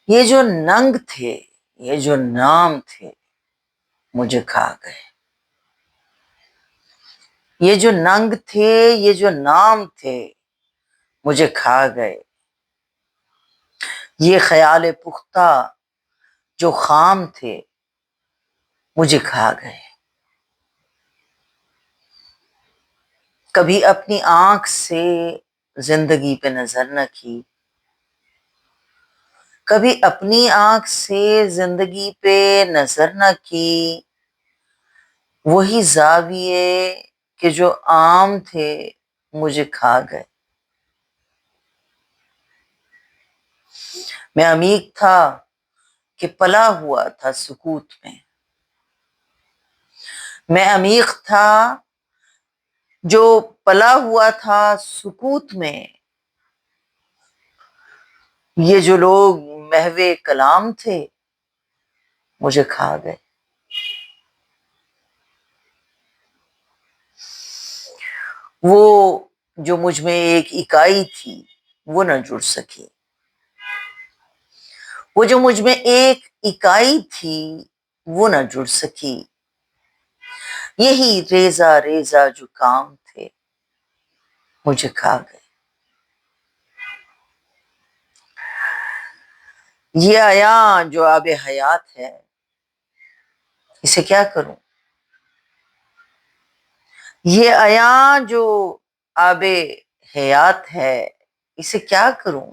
یہ جو ننگ تھے، یہ جو نام تھے، مجھے کھا گئے۔ یہ جو ننگ تھے، یہ جو نام تھے، مجھے کھا گئے۔ یہ خیال پختہ جو خام تھے، مجھے کھا گئے۔ کبھی اپنی آنکھ سے زندگی پہ نظر نہ کی، کبھی اپنی آنکھ سے زندگی پہ نظر نہ کی، وہی زاویے کہ جو عام تھے، مجھے کھا گئے۔ میں عمیق تھا کہ پلا ہوا تھا سکوت میں، میں عمیق تھا جو پلا ہوا تھا سکوت میں۔ یہ جو لوگ محو کلام تھے، مجھے کھا گئے۔ وہ جو مجھ میں ایک اکائی تھی، وہ نہ جڑ سکی۔ وہ جو مجھ میں ایک اکائی تھی، وہ نہ جڑ سکی۔ یہی ریزہ ریزہ جو کام تھے، مجھے کھا گئے۔ یہ عیاں جو آب حیات ہے، اسے کیا کروں؟ یہ عیاں جو آب حیات ہے، اسے کیا کروں؟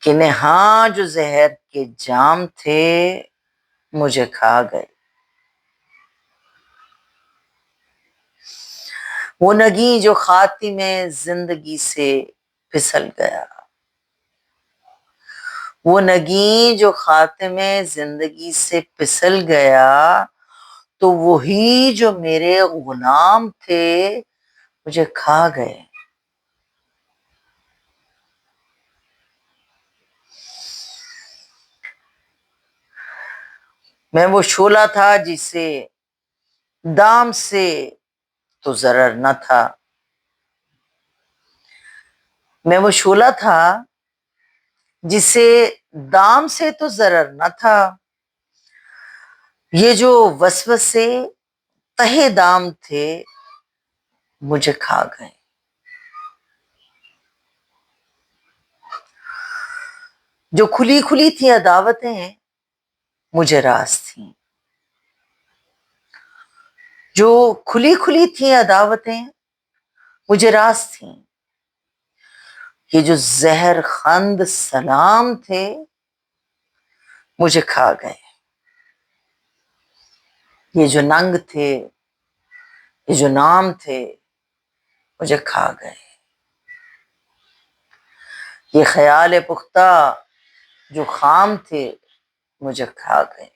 کہ نہاں جو زہر کے جام تھے، مجھے کھا گئے۔ وہ نگیں جو خاتم زندگی سے پھسل گیا، وہ نگیں جو خاتم زندگی سے پھسل گیا، تو وہی جو میرے غلام تھے، مجھے کھا گئے۔ میں وہ شعلہ تھا جسے دام سے تو ضرر نہ تھا، میں وہ شعلہ تھا جسے دام سے تو ضرر نہ تھا۔ یہ جو وسوسے تہہ دام تھے، مجھے کھا گئے۔ جو کھلی کھلی تھی عداوتیں، مجھے راز تھیں۔ جو کھلی کھلی تھی عداوتیں، مجھے راز تھیں۔ یہ جو زہر خند سلام تھے، مجھے کھا گئے۔ یہ جو ننگ تھے، یہ جو نام تھے، مجھے کھا گئے۔ یہ خیال پختہ جو خام تھے، مجھے کھا گئے۔